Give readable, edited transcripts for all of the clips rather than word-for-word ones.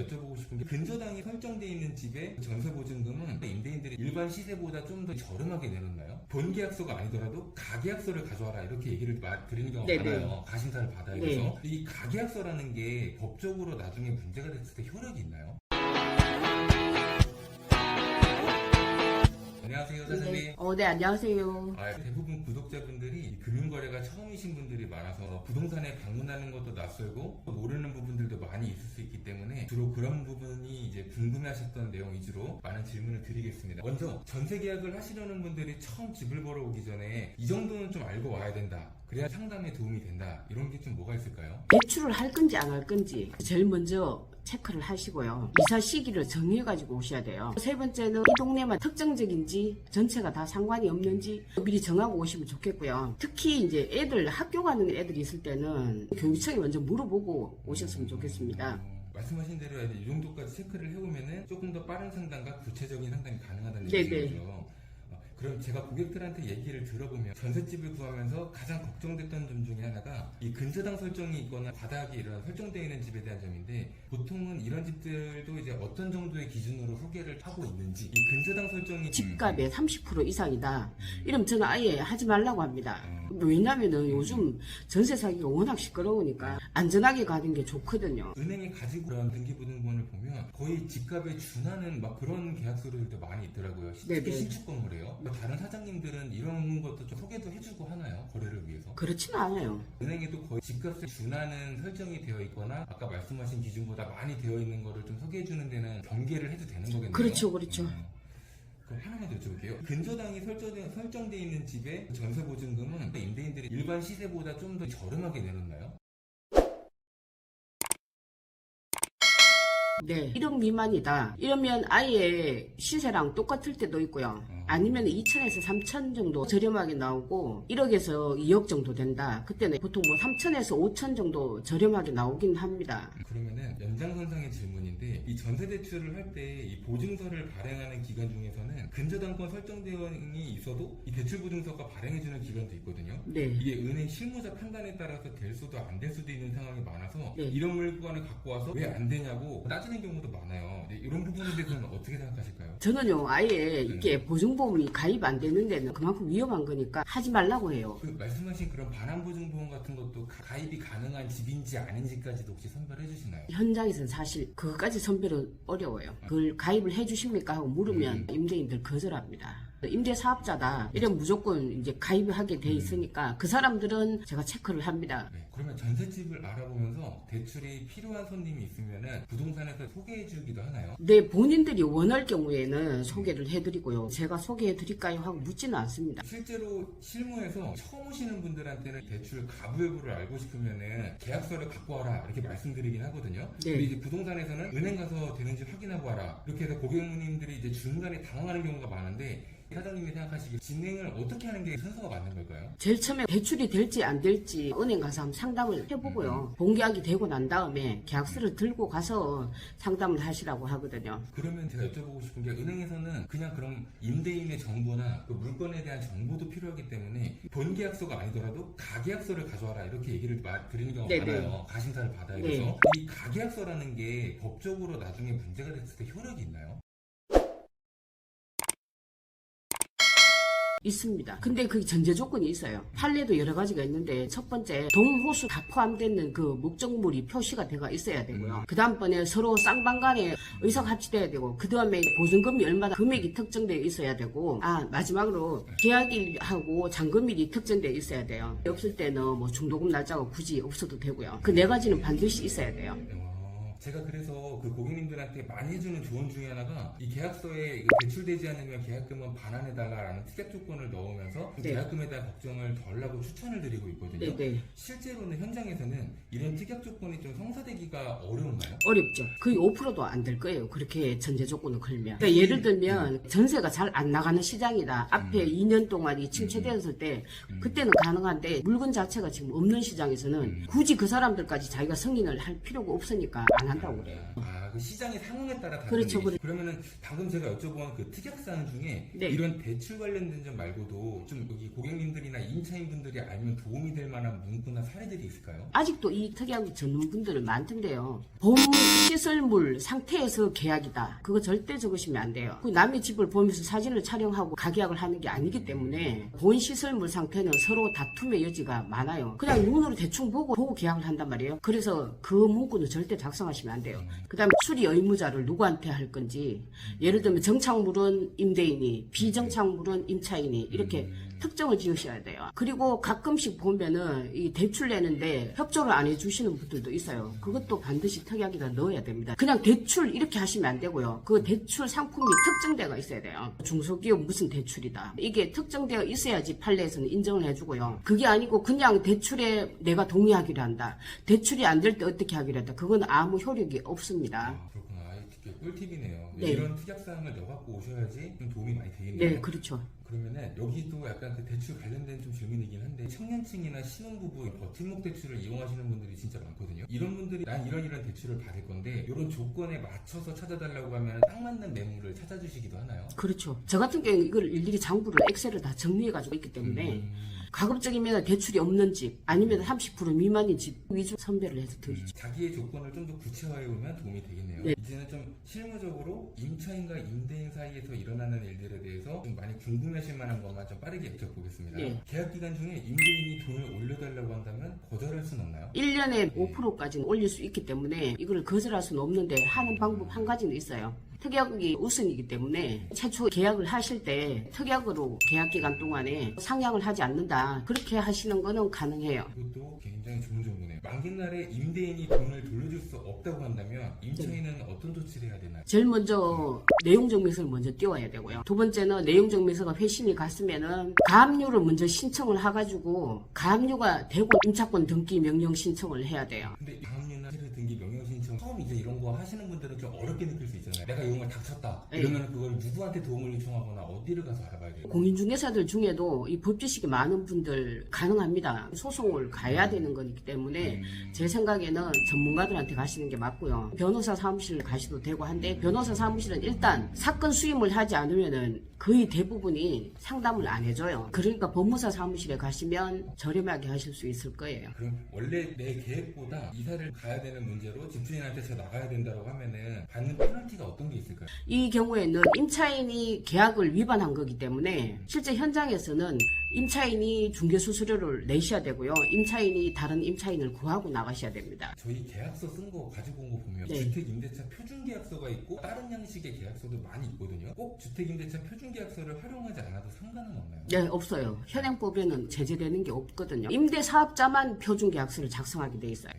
여쭤보고 싶은 게 근저당이 설정되어 있는 집의 전세보증금은 임대인들이 일반 시세보다 좀 더 저렴하게 내놓나요? 본계약서가 아니더라도 가계약서를 가져와라 이렇게 얘기를 드리는 경우가 네네. 많아요. 가심사를 받아야 네. 돼서. 이 가계약서라는 게 법적으로 나중에 문제가 됐을 때 효력이 있나요? 안녕하세요, 사장님. 네, 안녕하세요. 대부분 구독자분들이 금융거래가 처음이신 분들이 많아서 부동산에 방문하는 것도 낯설고 모르는 부분들도 많이 있을 수 있기 때문에 주로 그런 부분이 이제 궁금해하셨던 내용 위주로 많은 질문을 드리겠습니다. 먼저 전세 계약을 하시려는 분들이 처음 집을 보러 오기 전에 이 정도는 좀 알고 와야 된다. 그래야 상담에 도움이 된다. 이런 게 좀 뭐가 있을까요? 대출을 할 건지 안 할 건지 제일 먼저 체크를 하시고요. 이사 시기를 정해가지고 오셔야 돼요. 세 번째는 이 동네만 특정적인지 전체가 다 상관이 없는지 미리 정하고 오시면 좋겠고요. 특히 이제 애들 학교 가는 애들이 있을 때는 교육청에 먼저 물어보고 오셨으면 좋겠습니다. 말씀하신 대로 이 정도까지 체크를 해보면은 조금 더 빠른 상담과 구체적인 상담이 가능하다는 네네. 얘기죠. 그럼 제가 고객들한테 얘기를 들어보면 전셋집을 구하면서 가장 걱정됐던 점 중에 하나가 이 근저당 설정이 있거나 바닥이 이런 설정되어 있는 집에 대한 점인데, 보통은 이런 집들도 이제 어떤 정도의 기준으로 소개를 하고 있는지, 이 근저당 설정이 집값의 30% 이상이다. 이러면 저는 아예 하지 말라고 합니다. 왜냐면은 요즘 전세 사기가 워낙 시끄러우니까 안전하게 가는 게 좋거든요. 은행이 가지고 그런 등기부등본을 보면 거의 집값에 준하는 막 그런 계약서들도 많이 있더라고요. 특히 네네. 신축 건물이에요. 다른 사장님들은 이런 것도 좀 소개도 해주고 하나요? 거래를 위해서? 그렇지는 않아요. 은행에도 거의 집값에 준하는 설정이 되어 있거나 아까 말씀하신 기준보다 많이 되어 있는 거를 좀 소개해주는 데는 경계를 해도 되는 거겠네요. 그렇죠, 그렇죠. 그럼 하나만 더 여쭤볼게요. 근저당이 설정되어 있는 집의 전세보증금은 임대인들이 일반 시세보다 좀 더 저렴하게 내놓나요? 네, 1억 미만이다. 이러면 아예 시세랑 똑같을 때도 있고요. 아니면 2천에서 3천 정도 저렴하게 나오고 1억에서 2억 정도 된다. 그때는 보통 뭐 3천에서 5천 정도 저렴하게 나오긴 합니다. 그러면은 연장선상의 질문인데, 이 전세대출을 할 때 이 보증서를 발행하는 기간 중에서는 근저당권 설정 대응이 있어도 이 대출보증서가 발행해주는 기간도 있거든요. 네. 이게 은행 실무자 판단에 따라서 될 수도 안 될 수도 있는 상황이 많아서 네. 이런 물건을 갖고 와서 왜 안 되냐고 따지는 경우도 많아요. 근데 이런 부분에 대해서는 어떻게 생각하실까요? 저는요, 아예 이게 보증보험이 가입 안 되는 데는 그만큼 위험한 거니까 하지 말라고 해요. 그 말씀하신 그런 반환보증보험 같은 것도 가입이 가능한 집인지 아닌지까지도 혹시 선별해 주시나요? 현장에서는 사실 그것까지 선별은 어려워요. 그걸 가입을 해주십니까 하고 물으면 임대인들 거절합니다. 임대사업자다 이러면 무조건 이제 가입을 하게 돼 있으니까 그 사람들은 제가 체크를 합니다. 네, 그러면 전셋집을 알아보면서 대출이 필요한 손님이 있으면은 부동산에서 소개해 주기도 하나요? 네, 본인들이 원할 경우에는 소개를 해드리고요. 제가 소개해드릴까요 하고 묻지는 않습니다. 실제로 실무에서 처음 오시는 분들한테는 대출 가부 여부를 알고 싶으면은 계약서를 갖고 와라 이렇게 말씀드리긴 하거든요. 네. 근데 이제 부동산에서는 은행 가서 되는지 확인하고 와라 이렇게 해서 고객님들이 이제 중간에 당황하는 경우가 많은데, 사장님이 생각하시기에 진행을 어떻게 하는 게 순서가 맞는 걸까요? 제일 처음에 대출이 될지 안 될지 은행 가서 한번 상담을 해보고요. 본계약이 되고 난 다음에 계약서를 들고 가서 상담을 하시라고 하거든요. 그러면 제가 여쭤보고 싶은 게, 은행에서는 그냥 그럼 임대인의 정보나 그 물건에 대한 정보도 필요하기 때문에 본계약서가 아니더라도 가계약서를 가져와라 이렇게 얘기를 드리는 경우가 네네. 많아요. 가심사를 받아야 네. 돼서. 이 가계약서라는 게 법적으로 나중에 문제가 됐을 때 효력이 있나요? 있습니다. 근데 그 전제 조건이 있어요. 판례도 여러 가지가 있는데, 첫 번째 동호수 다 포함되는 그 목적물이 표시가 돼가 있어야 되고요. 그 다음번에 서로 쌍방간에 의사가 합치돼야 되고, 그 다음에 보증금이 얼마나 금액이 특정되어 있어야 되고, 마지막으로 계약일하고 잔금일이 특정되어 있어야 돼요. 없을 때는 뭐 중도금 날짜가 굳이 없어도 되고요. 그 네 가지는 반드시 있어야 돼요. 제가 그래서 그 고객님들한테 많이 해주는 조언 중에 하나가, 이 계약서에 대출되지 않으면 계약금은 반환해달라라는 특약 조건을 넣으면서 그 네. 계약금에 대한 걱정을 덜 하고 추천을 드리고 있거든요. 네네. 실제로는 현장에서는 이런 특약 조건이 좀 성사되기가 어려운가요? 어렵죠. 거의 5%도 안 될 거예요. 그렇게 전제 조건을 걸면. 그러니까 예를 들면 전세가 잘 안 나가는 시장이다. 앞에 2년 동안이 침체되었을 때 그때는 가능한데, 물건 자체가 지금 없는 시장에서는 굳이 그 사람들까지 자기가 승인을 할 필요가 없으니까 안 한다고 그래요. 그 시장의 상황에 따라 다른 그렇죠, 얘기죠. 그러면은 방금 제가 여쭤본 그 특약사항 중에 네. 이런 대출 관련된 점 말고도 좀 여기 고객님들이나 임차인분들이 알면 도움이 될 만한 문구나 사례들이 있을까요? 아직도 이 특약 전문분들은 많던데요. 본 시설물 상태에서 계약이다. 그거 절대 적으시면 안 돼요. 그 남의 집을 보면서 사진을 촬영하고 가계약을 하는 게 아니기 때문에 본 시설물 상태는 서로 다툼의 여지가 많아요. 그냥 눈으로 대충 보고 계약을 한단 말이에요. 그래서 그 문구는 절대 작성하시면 안 돼요. 그 다음에 수리 의무자를 누구한테 할 건지, 예를 들면 정착물은 임대인이, 비정착물은 임차인이 이렇게 특정을 지으셔야 돼요. 그리고 가끔씩 보면은 이 대출 내는데 협조를 안 해주시는 분들도 있어요. 그것도 반드시 특약에다 넣어야 됩니다. 그냥 대출 이렇게 하시면 안 되고요. 그 대출 상품이 특정되어 있어야 돼요. 중소기업 무슨 대출이다. 이게 특정되어 있어야지 판례에서는 인정을 해주고요. 그게 아니고 그냥 대출에 내가 동의하기로 한다. 대출이 안 될 때 어떻게 하기로 한다. 그건 아무 효력이 없습니다. 그렇구나. 되게 꿀팁이네요. 네. 이런 특약사항을 넣어갖고 오셔야지 좀 도움이 많이 되겠네요. 네, 그렇죠. 그러면은 여기도 약간 그 대출 관련된 좀 질문이긴 한데, 청년층이나 신혼부부 버팀목 대출을 이용하시는 분들이 진짜 많거든요. 이런 분들이 난 이런 대출을 받을 건데 이런 조건에 맞춰서 찾아달라고 하면 딱 맞는 매물을 찾아주시기도 하나요? 그렇죠. 저 같은 경우는 이걸 일일이 장부를 엑셀을 다 정리해가지고 있기 때문에 가급적이면 대출이 없는 집 아니면 30% 미만인 집 위주 선별을 해서 드리죠. 자기의 조건을 좀 더 구체화해보면 도움이 되겠네요. 네. 이제는 좀 실무적으로 임차인과 임대인 사이에서 일어나는 일들에 대해서 좀 많이 궁금하실 만한 것만 좀 빠르게 여쭤보겠습니다. 네. 계약 기간 중에 임대인이 돈을 올려달라고 한다면 거절할 수는 없나요? 1년에 5%까지는 올릴 수 있기 때문에 이걸 거절할 수는 없는데 하는 방법 한 가지는 있어요. 특약이 우선이기 때문에 최초 계약을 하실 때 특약으로 계약 기간 동안에 상향을 하지 않는다. 그렇게 하시는 거는 가능해요. 이것도 굉장히 좋은 정보네요. 만기날에 임대인이 돈을 돌려줄 수 없다고 한다면 임차인은 어떤 조치를 해야 되나요? 제일 먼저 내용적 미서를 먼저 띄워야 되고요. 두 번째는 내용적 미서가 회신이 갔으면은 가압류를 먼저 신청을 해가지고 가압류가 되고 임차권 등기 명령 신청을 해야 돼요. 근데 가압류나 실을 등기 명령 신청 처음 이제 이런 거 하시는 분들은 좀 어렵게 느낄 수 있잖아요. 내가 이런 걸 닥쳤다. 네. 이러면 그걸 누구한테 도움을 요청하거나 어디를 가서 알아봐야 돼요? 공인중개사들 중에도 이 법지식이 많은 분들 가능합니다. 소송을 가야 되는 거기 때문에 제 생각에는 전문가들한테 가시는 게 맞고요. 변호사 사무실 가셔도 되고 한데 변호사 사무실은 일단 사건 수임을 하지 않으면은 거의 대부분이 상담을 안 해줘요. 그러니까 법무사 사무실에 가시면 저렴하게 하실 수 있을 거예요. 그럼 원래 내 계획보다 이사를 가야 되는 문제로 집주인한테 제가 나가야 된다고 하면은 받는 페널티가 어떤 게 있을까요? 이 경우에는 임차인이 계약을 위반한 거기 때문에 실제 현장에서는 임차인이 중개수수료를 내셔야 되고요. 임차인이 다른 임차인을 구하고 나가셔야 됩니다. 저희 계약서 쓴 거 가지고 온 거 보면 네. 주택임대차 표준계약서가 있고 다른 양식의 계약서도 많이 있거든요. 꼭 주택임대차 표준계약서를 활용하지 않아도 상관은 없나요? 네, 없어요. 현행법에는 제재되는 게 없거든요. 임대사업자만 표준계약서를 작성하게 돼 있어요.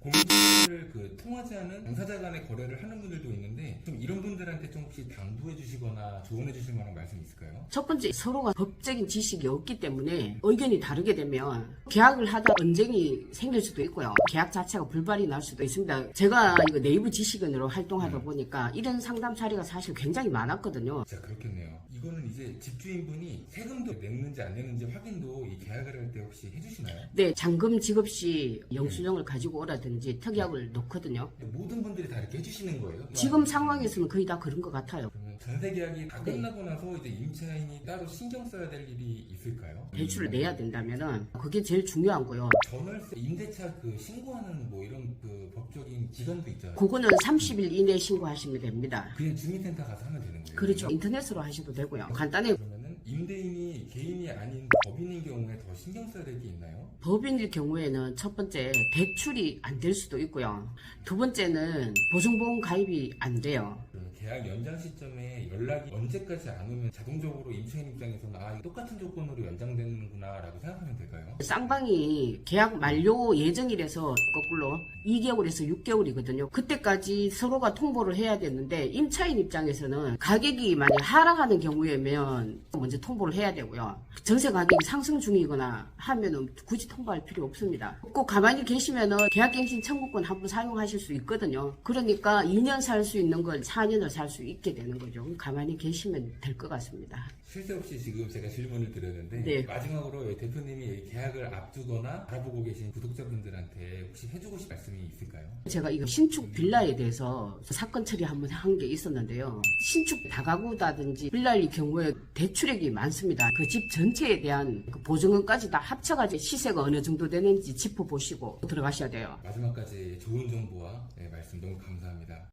공인중개사를 통하지 않은 당사자 간의 거래를 하는 분들도 있는데 좀 이런 분들한테 좀 혹시 당부해 주시거나 조언해 주실 만한 말씀 있을까요? 첫 번째, 서로가 법적인 지식이 없기 때문에 의견이 다르게 되면 계약을 하다 언쟁이 생길 수도 있고요. 계약 자체가 불발이 날 수도 있습니다. 제가 이거 네이버 지식인으로 활동하다 보니까 이런 상담 사례가 사실 굉장히 많았거든요. 진짜 그렇겠네요. 이거는 이제 집주인분이 세금도 냈는지 안 냈는지 확인도 이 계약을 할 때 혹시 해주시나요? 네, 잔금 지급 시 영수증을 가지고 오라든지 특약을 놓거든요. 모든 분들이 다 이렇게 해주시는 거예요? 지금 상황에서는 거의 다 그런 것 같아요. 그러면 전세 계약이 다 끝나고 나서 이제 임차인이 따로 신경 써야 될 일이 있을까요? 대출을 내야 된다면은 그게 제일 중요하고요. 전월세, 임대차 신고하는 뭐 이런 법적인 기간도 있잖아요. 그거는 30일 이내에 신고하시면 됩니다. 그냥 주민센터 가서 하면 되는 거예요? 그렇죠. 인터넷으로 하셔도 되고요. 간단히 그러면은 임대인이 개인이 아닌 법인인 경우에 더 신경 써야 될 게 있나요? 법인일 경우에는 첫 번째 대출이 안 될 수도 있고요. 두 번째는 보증보험 가입이 안 돼요. 그럼 계약 연장 시점에 연락이 언제까지 안 오면 자동적으로 임차인 입장에서는 이거 똑같은 조건으로 연장되는구나 라고 생각하면 될까요? 쌍방이 계약 만료 예정일에서 거꾸로 2개월에서 6개월이거든요. 그때까지 서로가 통보를 해야 되는데 임차인 입장에서는 가격이 만약 하락하는 경우에면 먼저 통보를 해야 되고요. 전세 가격이 상승 중이거나 하면은 굳이 통보할 필요 없습니다. 꼭 가만히 계시면은 계약갱신 청구권 한번 사용하실 수 있거든요. 그러니까 2년 살 수 있는 걸 4년을 살 수 있게 되는 거죠. 가만히 계시면 될 것 같습니다. 쉴 새 없이 지금 제가 질문을 드렸는데 네. 마지막으로 대표님이 계약을 앞두거나 알아보고 계신 구독자분들한테 혹시 해주고 싶은 말씀이 있을까요? 제가 이거 신축 빌라에 대해서 사건 처리 한번 한 게 있었는데요. 신축 다가구다든지 빌라일 경우에 대출액이 많습니다. 그 집 전체에 대한 그 보증금까지 다 합쳐가지고 시세가 어느 정도 되는지 짚어보시고 들어가셔야 돼요. 마지막까지 좋은 정보와 말씀 너무 감사합니다.